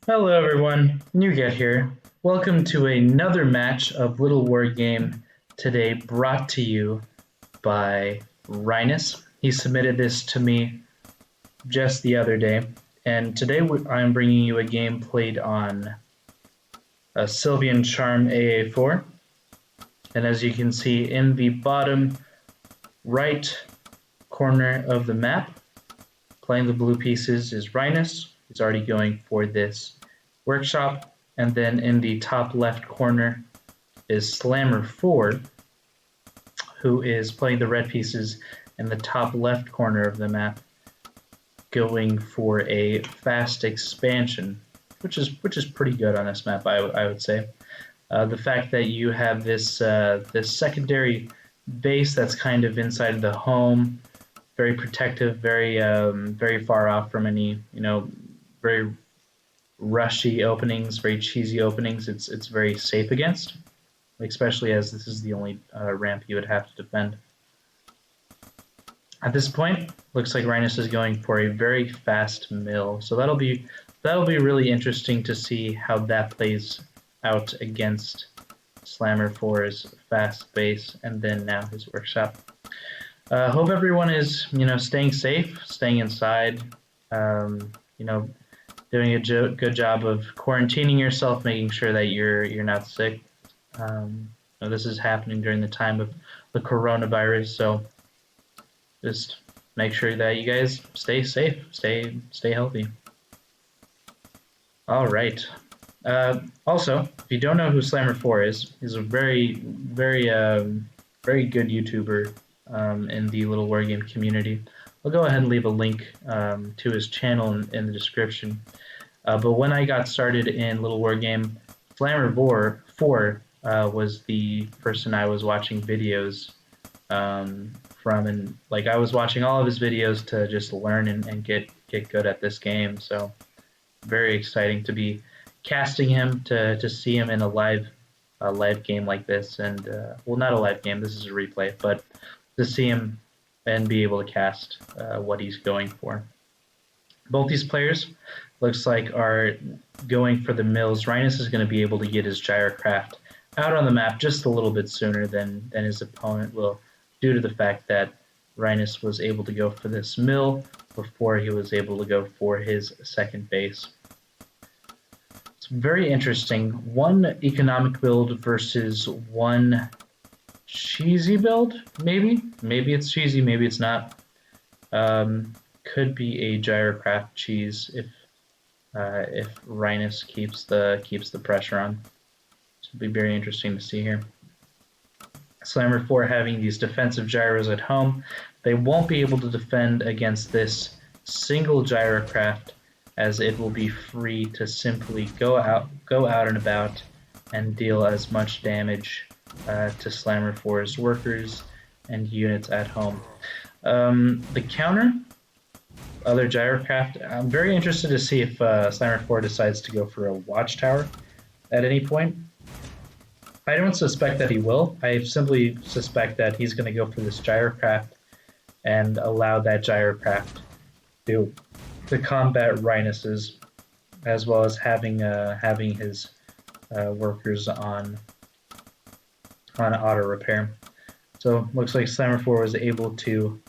Hello everyone, Nougat here. Welcome to another match of Littlewargame, today brought to you by Rynus. He submitted this to me just the other day, and today I'm bringing you a game played on a Sylvan Charm AA4. And as you can see in the bottom right corner of the map, playing the blue pieces is Rynus. He's already going for this workshop. And then in the top left corner is SlammerIV, who is playing the red pieces in the top left corner of the map, going for a fast expansion, which is pretty good on this map, I would say. The fact that you have this secondary base that's kind of inside the home, very protective, very far off from any very rushy openings, very cheesy openings. It's very safe against, especially as this is the only ramp you would have to defend. At this point, looks like Rynus is going for a very fast mill, so that'll be really interesting to see how that plays out against SlammerIV's fast base and then now his workshop. Hope everyone is staying safe, staying inside, doing a good job of quarantining yourself, making sure that you're not sick. This is happening during the time of the coronavirus, so just make sure that you guys stay safe, stay healthy. All right. Also, if you don't know who SlammerIV is, he's a very good YouTuber in the Littlewargame community. I'll go ahead and leave a link to his channel in the description. But when I got started in Littlewargame, SlammerIV was the person I was watching videos from, and like I was watching all of his videos to just learn and get good at this game. So very exciting to be casting him, to see him in a live game like this, and well, not a live game, this is a replay, but to see him and be able to cast what he's going for. Both these players looks like are going for the mills. Rynus is going to be able to get his gyrocraft out on the map just a little bit sooner than his opponent will, due to the fact that Rynus was able to go for this mill before he was able to go for his second base. It's very interesting. One economic build versus one cheesy build, maybe? Maybe it's cheesy, maybe it's not. Could be a gyrocraft cheese if Rynus keeps the pressure on. So it'll be very interesting to see here. SlammerIV having these defensive gyros at home, they won't be able to defend against this single gyrocraft, as it will be free to simply go out and about and deal as much damage to SlammerIV's workers and units at home. The counter, other gyrocraft, I'm very interested to see if SlammerIV decides to go for a watchtower at any point. I don't suspect that he will. I simply suspect that he's going to go for this gyrocraft and allow that gyrocraft to combat Rynus's, as well as having his workers on auto repair. So looks like SlammerIV was able to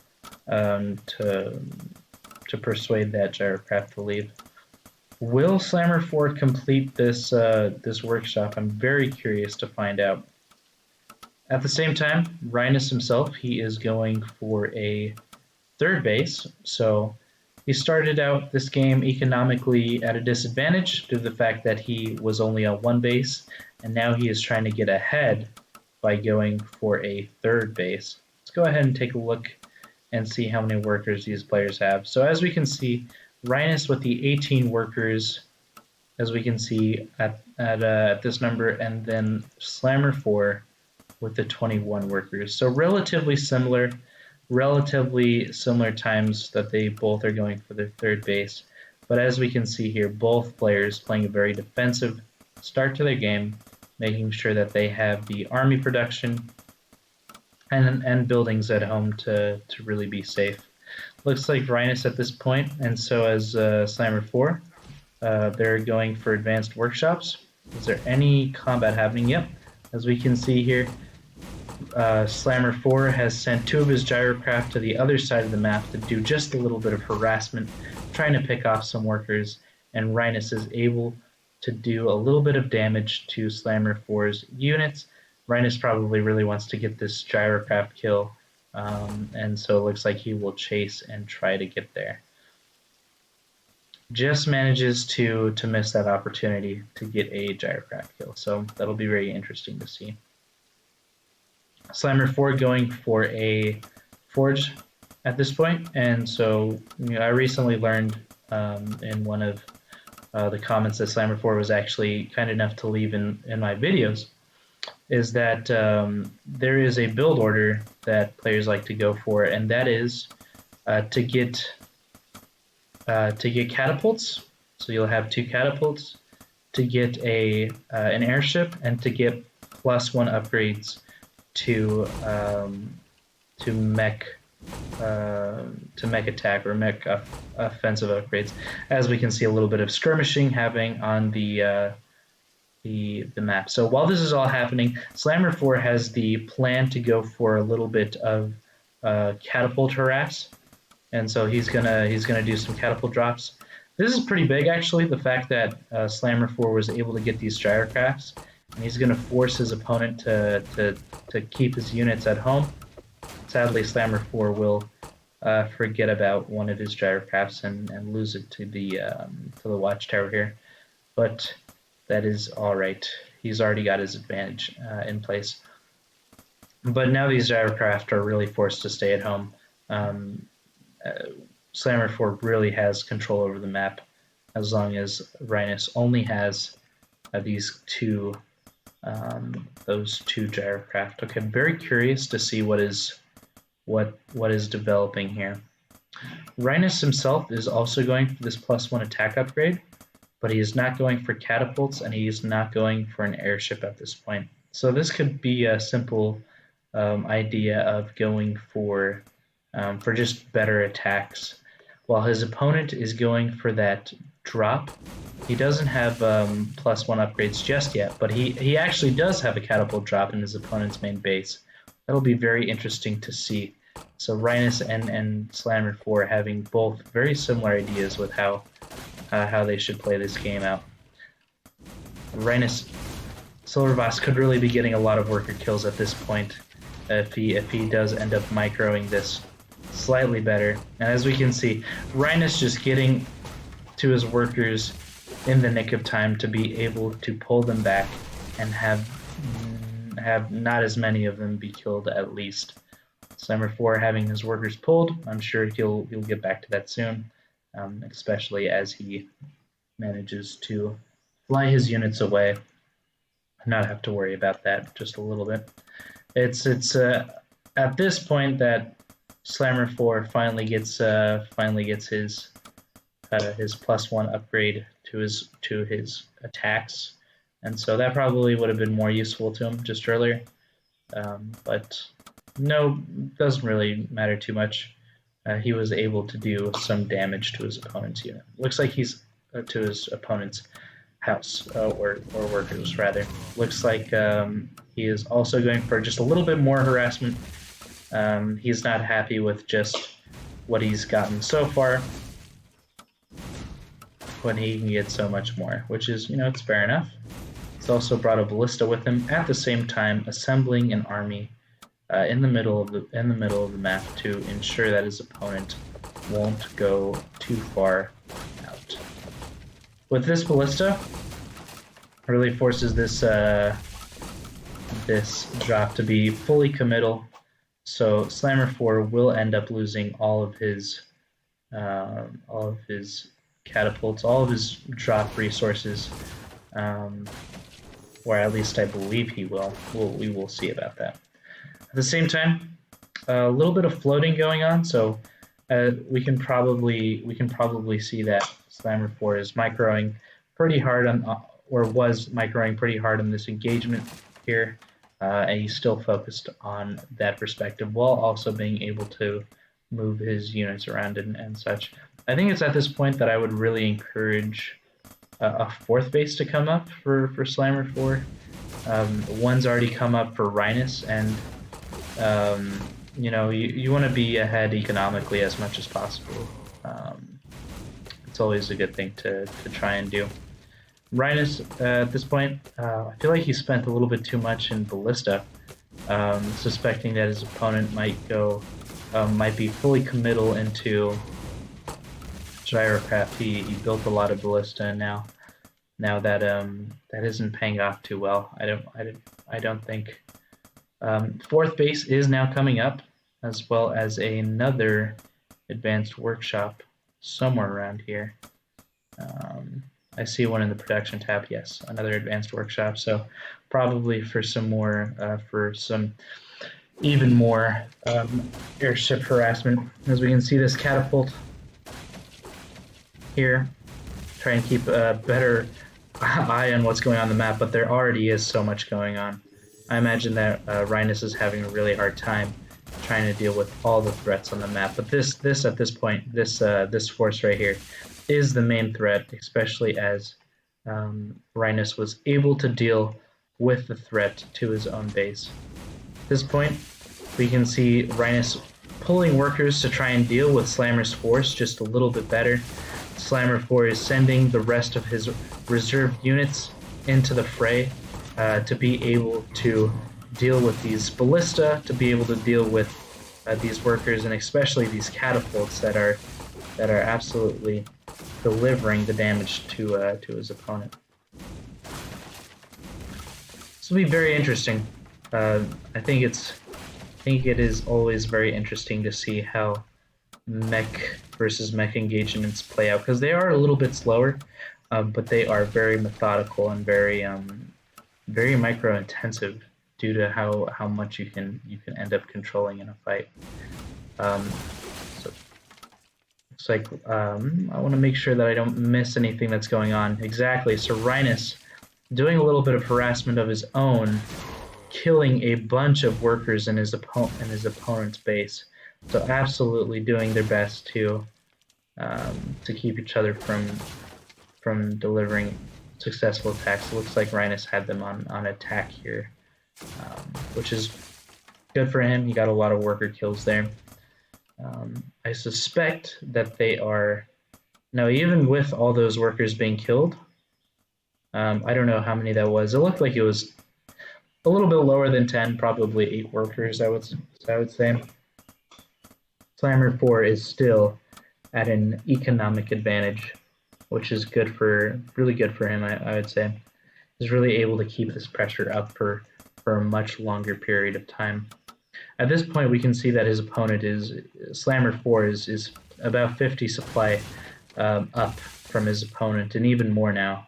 persuade that gyrocraft to leave. Will SlammerIV complete this workshop? I'm very curious to find out. At the same time, Rynus himself, he is going for a third base. So he started out this game economically at a disadvantage due to the fact that he was only on one base, and now he is trying to get ahead by going for a third base. Let's go ahead and take a look and see how many workers these players have. So as we can see, Rynus with the 18 workers, as we can see at this number, and then SlammerIV with the 21 workers. So relatively similar times that they both are going for their third base. But as we can see here, both players playing a very defensive start to their game, making sure that they have the army production and buildings at home to really be safe. Looks like Rynus at this point, and so as SlammerIV. they're going for advanced workshops. Is there any combat happening? Yep. As we can see here, Slammer4 has sent 2 of his gyrocraft to the other side of the map to do just a little bit of harassment, trying to pick off some workers, and Rynus is able to do a little bit of damage to Slammer4's units. Rynus probably really wants to get this gyrocraft kill, and so it looks like he will chase and try to get there. Just manages to miss that opportunity to get a gyrocraft kill, so that'll be very interesting to see. Slammer4 going for a forge at this point, and so I recently learned in one of the comments that Slammer4 was actually kind enough to leave in my videos, is that there is a build order that players like to go for, and that is to get catapults. So you'll have 2 catapults, to get an airship, and to get +1 upgrades to mech attack or mech offensive upgrades. As we can see, a little bit of skirmishing happening on the map. So while this is all happening, Slammer4 has the plan to go for a little bit of catapult harass, and so he's gonna do some catapult drops. This is pretty big, actually, the fact that Slammer4 was able to get these gyrocrafts, and he's gonna force his opponent to keep his units at home. Sadly, Slammer4 will forget about one of his gyrocrafts and lose it to the watchtower here, but that is all right. He's already got his advantage in place. But now these gyrocraft are really forced to stay at home. Slammer4 really has control over the map as long as Rynus only has these those two gyrocraft. Okay, I'm very curious to see what is developing here. Rynus himself is also going for this +1 attack upgrade, but he is not going for catapults, and he is not going for an airship at this point. So this could be a simple idea of going for just better attacks, while his opponent is going for that drop. He doesn't have +1 upgrades just yet, but he actually does have a catapult drop in his opponent's main base. That'll be very interesting to see. So Rynus and Slammer4 having both very similar ideas with how they should play this game out. Rynus Silverboss could really be getting a lot of worker kills at this point if he does end up microing this slightly better. And as we can see, Rynus just getting to his workers in the nick of time to be able to pull them back and have not as many of them be killed at least. Slammer4 having his workers pulled, I'm sure he'll get back to that soon, especially as he manages to fly his units away and not have to worry about that just a little bit. It's at this point that Slammer4 finally gets his +1 upgrade to his attacks, and so that probably would have been more useful to him just earlier. But no, doesn't really matter too much. He was able to do some damage to his opponent's unit. Looks like he's to his opponent's house or workers rather. Looks like he is also going for just a little bit more harassment. He's not happy with just what he's gotten so far, when he can get so much more, which is, it's fair enough. He's also brought a ballista with him, at the same time assembling an army in the middle of the map to ensure that his opponent won't go too far out. With this ballista, really forces this drop to be fully committal. So Slammer4 will end up losing all of his catapults, all of his drop resources, or at least I believe he will. We will see about that. At the same time, a little bit of floating going on, so we can probably see that Slammer4 is microing pretty hard was microing pretty hard on this engagement here, and he's still focused on that perspective while also being able to move his units around and such. I think it's at this point that I would really encourage a fourth base to come up for SlammerIV. One's already come up for Rynus, and you know, you want to be ahead economically as much as possible. It's always a good thing to try and do. Rynus, at this point, I feel like he spent a little bit too much in Ballista, suspecting that his opponent might be fully committal into Gyrocraft. He built a lot of Ballista, and now that that isn't paying off too well. I don't think. Fourth base is now coming up, as well as another advanced workshop somewhere around here. I see one in the production tab. Yes, another advanced workshop. So probably for some more, for some even more airship harassment. As we can see, this catapult here. Try and keep a better eye on what's going on the map, but there already is so much going on. I imagine that Rynus is having a really hard time trying to deal with all the threats on the map. But this at this point, this force right here is the main threat, especially as Rynus was able to deal with the threat to his own base. At this point, we can see Rynus pulling workers to try and deal with Slammer's force just a little bit better. SlammerIV is sending the rest of his reserve units into the fray to be able to deal with these ballista, to be able to deal with these workers, and especially these catapults that are absolutely delivering the damage to his opponent. This will be very interesting. I think it is always very interesting to see how mech versus mech engagements play out, because they are a little bit slower, but they are very methodical and very micro intensive due to how much you can end up controlling in a fight. So looks like I want to make sure that I don't miss anything that's going on. Exactly. So Rynus doing a little bit of harassment of his own, killing a bunch of workers in his opponent's base. So absolutely doing their best to keep each other from delivering successful attacks. It looks like Rynus had them on attack here, which is good for him. He got a lot of worker kills there. I suspect that they are now, even with all those workers being killed. I don't know how many that was. It looked like it was a little bit lower than 10, probably 8 workers. I would say. SlammerIV is still at an economic advantage, which is really good for him. I would say he's really able to keep this pressure up for a much longer period of time. At this point, we can see that his opponent SlammerIV is about 50 supply up from his opponent, and even more now,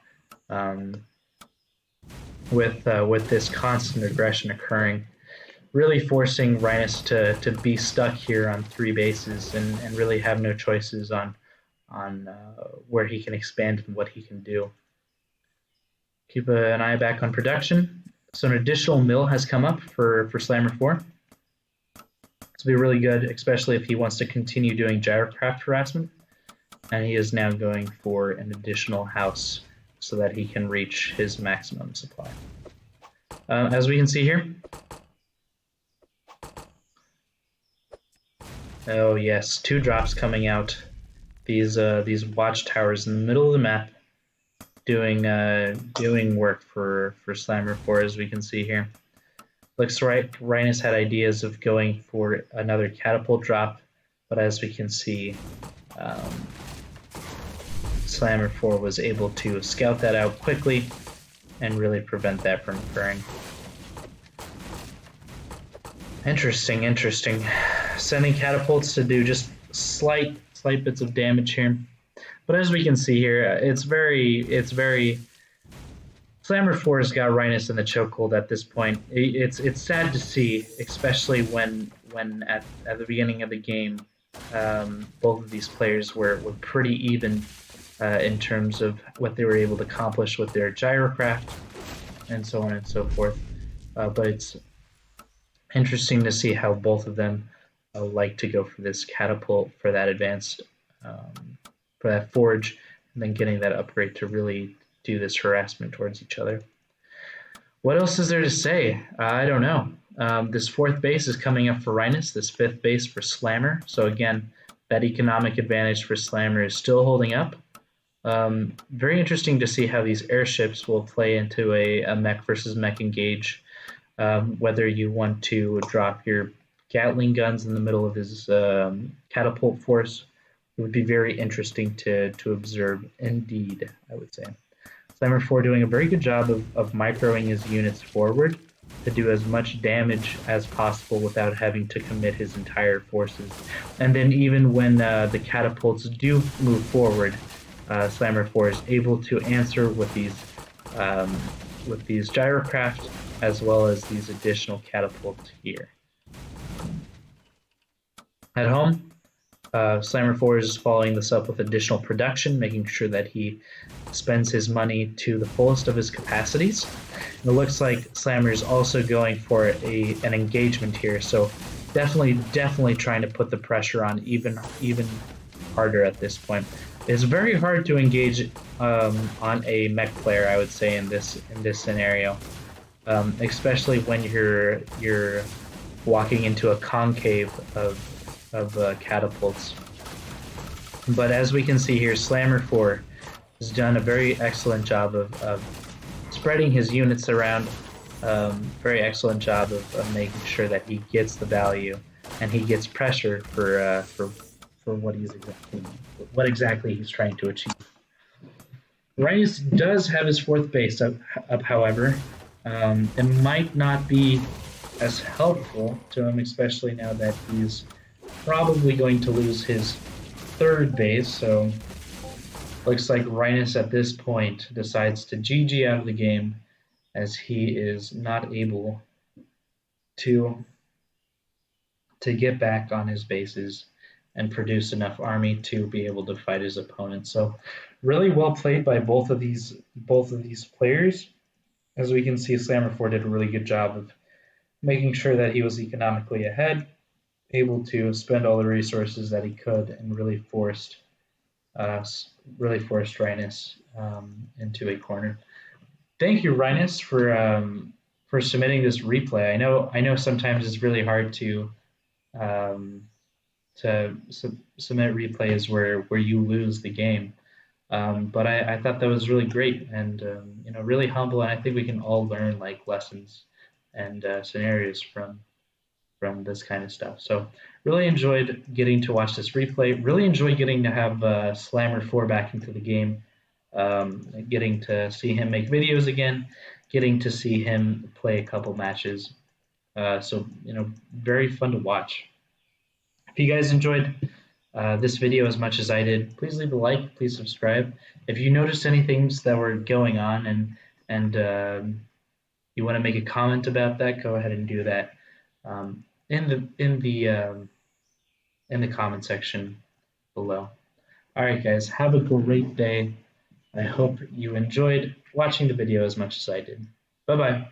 with this constant aggression occurring, really forcing Rynus to be stuck here on 3 bases and really have no choices on where he can expand and what he can do. Keep an eye back on production. So an additional mill has come up for SlammerIV. This will be really good, especially if he wants to continue doing gyrocraft harassment. And he is now going for an additional house so that he can reach his maximum supply. As we can see here. Oh yes, 2 drops coming out. These watchtowers in the middle of the map, doing work for SlammerIV, as we can see here. Looks right. Rynus had ideas of going for another catapult drop, but as we can see, SlammerIV was able to scout that out quickly and really prevent that from occurring. Interesting. Sending catapults to do just slight bits of damage here. But as we can see here, it's very SlammerIV's got Rynus in the chokehold at this point. It's sad to see, especially when at the beginning of the game, both of these players were pretty even in terms of what they were able to accomplish with their gyrocraft and so on and so forth. But it's interesting to see how both of them like to go for this catapult, for that advanced, for that forge, then getting that upgrade to really do this harassment towards each other. What else is there to say? I don't know. This fourth base is coming up for Rynus, this fifth base for Slammer. So again, that economic advantage for Slammer is still holding up. Very interesting to see how these airships will play into a mech versus mech engage. Whether you want to drop your Gatling guns in the middle of his catapult force, it would be very interesting to observe indeed, I would say. SlammerIV doing a very good job of microing his units forward to do as much damage as possible without having to commit his entire forces. And then even when the catapults do move forward, SlammerIV is able to answer with these gyrocraft as well as these additional catapults here. At home, SlammerIV is following this up with additional production, making sure that he spends his money to the fullest of his capacities. And it looks like Slammer is also going for an engagement here, so definitely trying to put the pressure on even harder at this point. It's very hard to engage on a mech player, I would say, in this scenario, especially when you're walking into a concave of catapults. But as we can see here, SlammerIV has done a very excellent job of spreading his units around. Very excellent job of making sure that he gets the value and he gets pressure for what exactly he's trying to achieve. Rynus does have his fourth base up however. It might not be as helpful to him, especially now that he's probably going to lose his third base, so looks like Rynus at this point decides to GG out of the game as he is not able to get back on his bases and produce enough army to be able to fight his opponent. So really well played by both of these players. As we can see, SlammerIV did a really good job of making sure that he was economically ahead, able to spend all the resources that he could, and really forced Rynus into a corner. Thank you, Rynus, for submitting this replay. I know sometimes it's really hard to submit replays where you lose the game, but I thought that was really great and really humble, and I think we can all learn like lessons and scenarios from this kind of stuff. So really enjoyed getting to watch this replay. Really enjoyed getting to have SlammerIV back into the game, getting to see him make videos again, getting to see him play a couple matches. So very fun to watch. If you guys enjoyed this video as much as I did, please leave a like, please subscribe. If you noticed any things that were going on and you want to make a comment about that, go ahead and do that in the comment section below. All right, guys, have a great day. I hope you enjoyed watching the video as much as I did. Bye-bye.